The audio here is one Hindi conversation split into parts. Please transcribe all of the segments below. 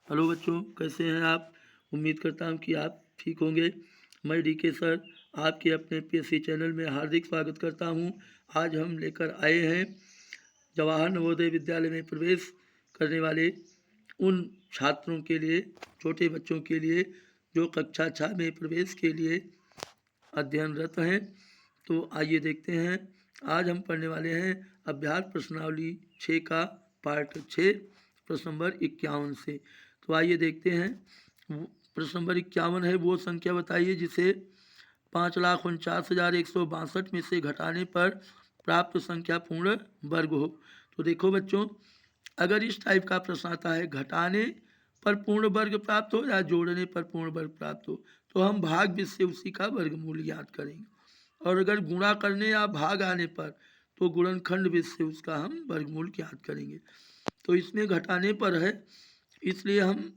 हेलो बच्चों, कैसे हैं आप। उम्मीद करता हूं कि आप ठीक होंगे। मैं डीके सर आपके अपने पीएससी चैनल में हार्दिक स्वागत करता हूं। आज हम लेकर आए हैं जवाहर नवोदय विद्यालय में प्रवेश करने वाले उन छात्रों के लिए, छोटे बच्चों के लिए जो कक्षा 6 में प्रवेश के लिए अध्ययनरत हैं। तो आइए देखते हैं। आज हम पढ़ने वाले हैं अभ्यास प्रश्नावली 6 का पार्ट 6 प्रश्न नंबर 51 से। तो आइए देखते हैं। प्रश्न नंबर 51 है, वो संख्या बताइए जिसे 5,49,162 में से घटाने पर प्राप्त संख्या पूर्ण वर्ग हो। तो देखो बच्चों, अगर इस टाइप का प्रश्न आता है घटाने पर पूर्ण वर्ग प्राप्त हो या जोड़ने पर पूर्ण वर्ग प्राप्त हो, तो हम भाग विध से उसी का वर्गमूल याद करेंगे। और अगर गुणा करने या भाग आने पर तो गुणनखंड विध से उसका हम वर्गमूल याद करेंगे। तो इसमें घटाने पर है, इसलिए हम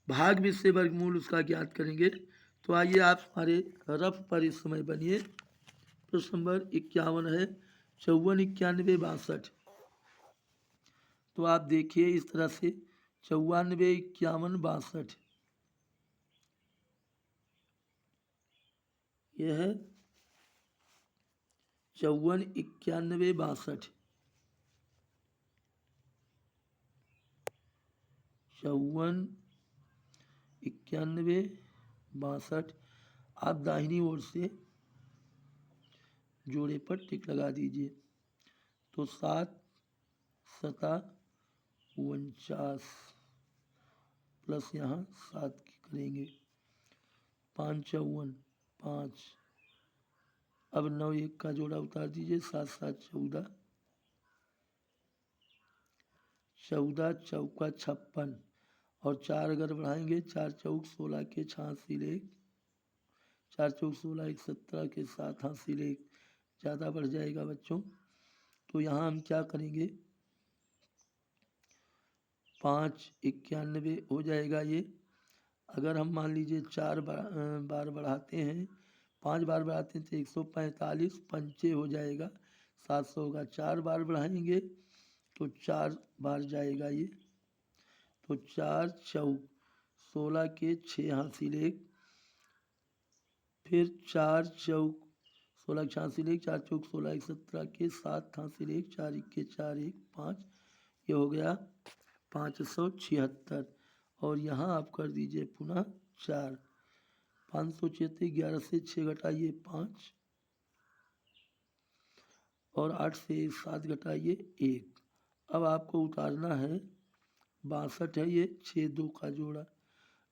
भाग विध से वर्गमूल उसका ज्ञात करेंगे। तो आइए आप हमारे रफ पर इस समय बनिए। प्रश्न नंबर 51 है 54, 91, 62। तो आप देखिए इस तरह से 94, 51, 62 यह है 54, 91, 62। 54, 91, 62। आप दाहिनी ओर से जोड़े पर टिक लगा दीजिए। तो 7, 7, 49 प्लस यहाँ 7 की करेंगे 5, 54, 5। अब 9, 1 का जोड़ा उतार दीजिए। 7, 7, 14, 14 चौका 56 और 4 अगर बढ़ाएंगे 4 चौक 16 के 6 हासिल 1, 4 चौक 16, 1 17 के 7 हासिल 1, ज़्यादा बढ़ जाएगा बच्चों। तो यहाँ हम क्या करेंगे, 5, 91 हो जाएगा ये। अगर हम मान लीजिए 4 बार बढ़ाते हैं, 5 बार बढ़ाते हैं तो 145 पंचे हो जाएगा 700 होगा। 4 बार बढ़ाएंगे तो 4 बार जाएगा ये। तो 4 चौक 16 के 6 हासिल 1, फिर 4 चौक 16 के 6 हासिल 1, 4 चौक 16, 1 17 के 7 हासिल 1, 4 1 के 4, 1 5। ये हो गया 576। और यहाँ आप कर दीजिए पुनः 4। 576, 11 से 6 घटाइए 5 और 8 से 7 घटाइए 1। अब आपको उतारना है 62 है ये, 6 2 का जोड़ा,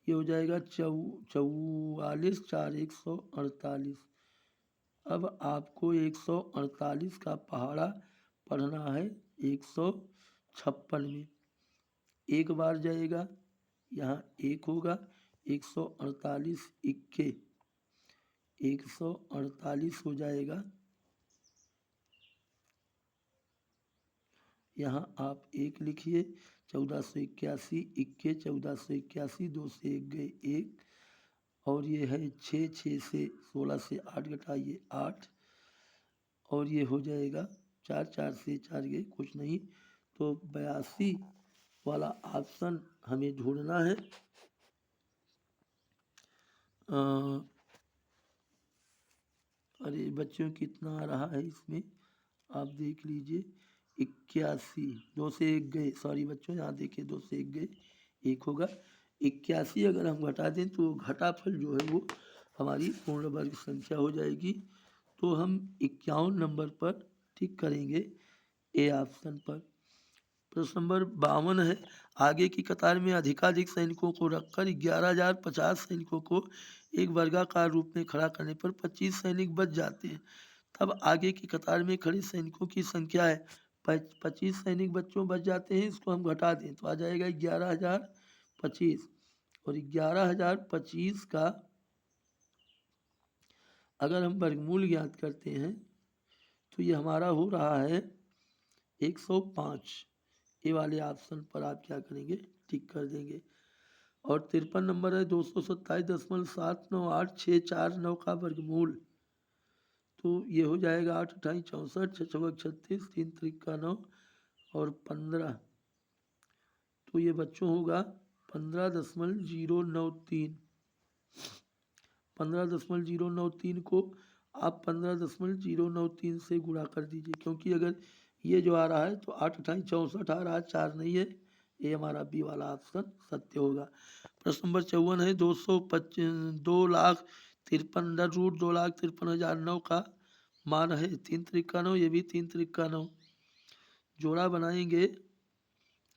ये हो जाएगा 44, 4 148। अब आपको 148 का पहाड़ा पढ़ना है 156 में। एक बार जाएगा, यहाँ 1 होगा, 148 इक्के 148 हो जाएगा। यहाँ आप 1 लिखिए। 1481 इक्के 1481, 2 से 1 गए 1, और ये है 6, 6 से 16 से 8 घटाइए 8, और ये हो जाएगा 4, 4 से 4 गए कुछ नहीं। तो 82 वाला ऑप्शन हमें ढूंढना है। अरे बच्चों कितना आ रहा है इसमें, आप देख लीजिए। 81, 2 से 1 गए, सॉरी बच्चों यहाँ देखिए 2 से 1 गए 1 होगा। 81 अगर हम घटा दें तो घटाफल जो है वो हमारी पूर्ण वर्ग संख्या हो जाएगी। तो हम 51 नंबर पर टिक करेंगे ए ऑप्शन पर। प्रश्न नंबर 52 है, आगे की कतार में अधिकाधिक सैनिकों को रखकर 11,050 सैनिकों को एक वर्गाकार रूप में खड़ा करने पर 25 सैनिक बच जाते हैं। तब आगे की कतार में खड़े सैनिकों की संख्या है 25 सैनिक बच्चों बच जाते हैं। इसको हम घटा दें तो आ जाएगा 11,025, और 11,025 का अगर हम वर्गमूल ज्ञात करते हैं तो ये हमारा हो रहा है 105। ये वाले ऑप्शन पर आप क्या करेंगे, टिक कर देंगे। और 53 नंबर है 227.79864 का वर्गमूल। तो ये हो जाएगा 8 28 64 6 36 36 3 3 का 9 और 15 तो ये बच्चों होगा 15.093। 15.093 को आप 15.093 से गुणा कर दीजिए, क्योंकि अगर ये जो आ रहा है तो 8 अठाई 64 आ रहा है, 4 नहीं है, ये हमारा बी वाला ऑप्शन सत्य होगा। प्रश्न नंबर 54 है 2,53,053 2,53,009 का मान है 3 त्रिका 9, ये भी 3 त्रिका 9। जोड़ा बनाएंगे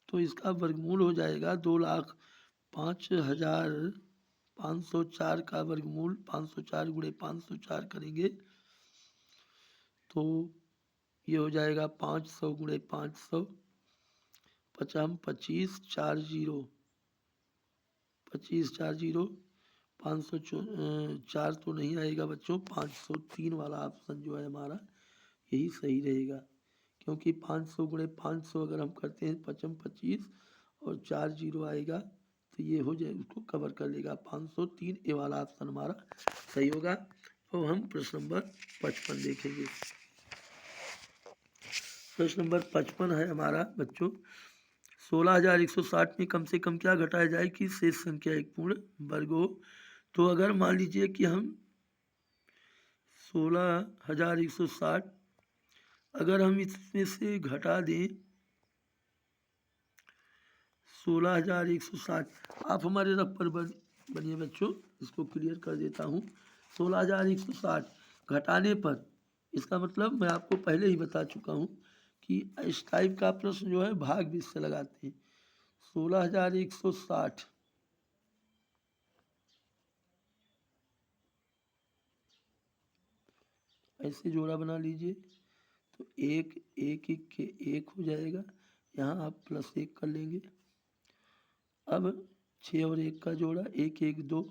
तो इसका वर्गमूल हो जाएगा 2,05,504 का वर्गमूल 504 गुणे 504 करेंगे तो ये हो जाएगा 500 गुणे 500 पचाम 25,40 25,40 504 तो नहीं आएगा बच्चों, 503 वाला ऑप्शन जो है हमारा यही सही रहेगा, क्योंकि 500 गुणे 500 अगर हम करते हैं 25 और 40 आएगा तो ये हो जाए, उसको कवर कर लेगा 503। ए वाला ऑप्शन हमारा सही होगा। तो हम प्रश्न नंबर 55 देखेंगे। प्रश्न नंबर 55 है हमारा बच्चों 16,160 में कम से कम क्या घटाया जाए कि शेष संख्या एक पूर्ण वर्ग हो। तो अगर मान लीजिए कि हम 16,160 अगर हम इसमें से घटा दें 16,160, आप हमारे रफ पर बनिए बच्चों, इसको क्लियर कर देता हूँ। 16,160 घटाने पर इसका मतलब मैं आपको पहले ही बता चुका हूँ कि इस टाइप का प्रश्न जो है भाग 20 से लगाते हैं। 16,160 ऐसे जोड़ा बना लीजिए तो एक एक एक के एक हो जाएगा, यहाँ आप +1 कर लेंगे। अब 6 और 1 का जोड़ा 1 1 2,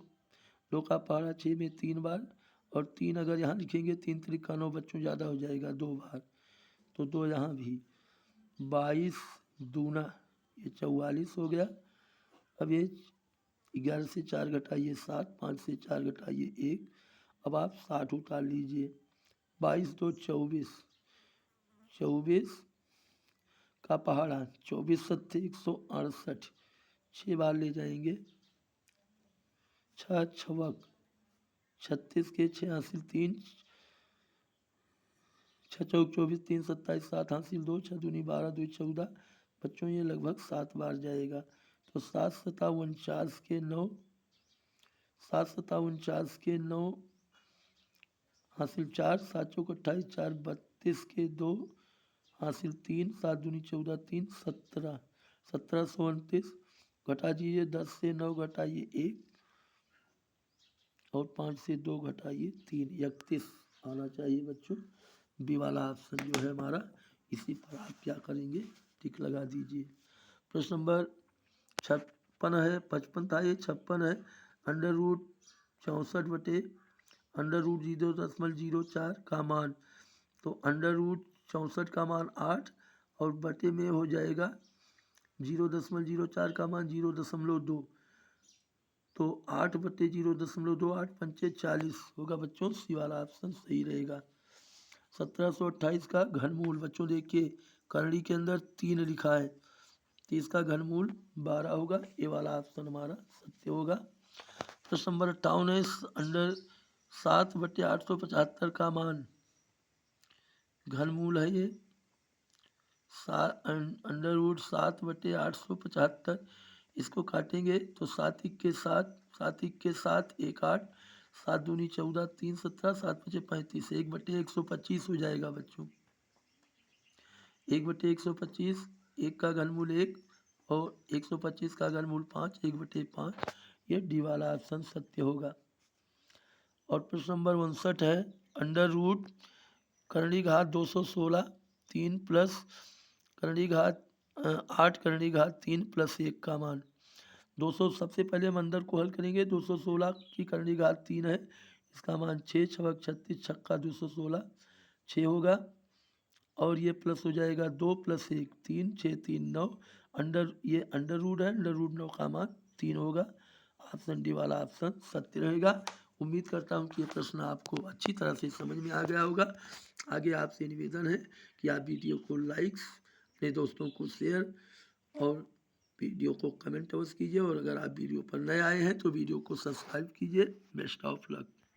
2 का पहाड़ा 6 में 3 बार और 3 अगर यहाँ लिखेंगे 3 त्रिका 9 बच्चों ज़्यादा हो जाएगा 2 बार, तो 2 यहाँ भी 22 दूना ये 44 हो गया। अब ये 11 से 4 घटाइए 7, 5 से 4 घटाइए 1, अब आप 60 उतार लीजिए। 22 2 24, 24 का पहाड़ा 24 सत्ते 168, 6 बार ले जाएंगे, 6 छवक 36 के 6 हासिल 3, 6 चौक 24 3 27 7 हासिल 2, 6 दूनी 12 2 14 बच्चों ये लगभग 7 बार जाएगा। तो 7 सता 49 के 9, 7 सता 49 के 9 हासिल 4, 7 चौक 28 4 32 के 2 हासिल 3, 7 दूनी 14 3 17, 1729 घटा दीजिए, 10 से 9 घटाइए 1 और 5 से 2 घटाइए 3, 31 आना चाहिए बच्चों। बी वाला ऑप्शन जो है हमारा, इसी पर आप क्या करेंगे टिक लगा दीजिए। प्रश्न नंबर 56 है, 55 था ये 56 है। √64/√0.04 का मान, तो √64 का मान 8 और बटे में हो जाएगा 0.04 का मान 0.2, तो 8/0.2 8 पंचे 40 होगा बच्चों, सी वाला ऑप्शन सही रहेगा। 1728 का घनमूल बच्चों देखिए करणी के अंदर 3 लिखा है तो इसका घनमूल 12 होगा, ये वाला ऑप्शन हमारा सत्य होगा। प्रश्न नंबर 58 है √7/875 का मान, घनमूल है ये √7/875, इसको काटेंगे तो 7 1 7 7 1 7 1 8, 7 दूनी 14 3 17 7 5 35, 1/125 हो जाएगा बच्चों। 1/125, 1 का घनमूल 1 और 125 का घनमूल 5, 1/5, ये डी वाला ऑप्शन सत्य होगा। और प्रश्न नंबर 59 है √ करणी घात 216 3 प्लस करणी घात 8 करणी घात 3 + 1 का मान। 200 सबसे पहले हम अंदर को हल करेंगे, 216 की करणी घात 3 है, इसका मान 6 छवक 36 छक्का 216 6 होगा और ये प्लस हो जाएगा 2 + 1 3 6 3 9, ये अंडर रूट है, √9 का मान 3 होगा। ऑप्शन डी वाला ऑप्शन सत्य रहेगा। उम्मीद करता हूँ कि ये प्रश्न आपको अच्छी तरह से समझ में आ गया होगा। आगे आपसे निवेदन है कि आप वीडियो को लाइक्स, अपने दोस्तों को शेयर और वीडियो को कमेंट अवश्य कीजिए और अगर आप वीडियो पर नए आए हैं तो वीडियो को सब्सक्राइब कीजिए। Best of luck.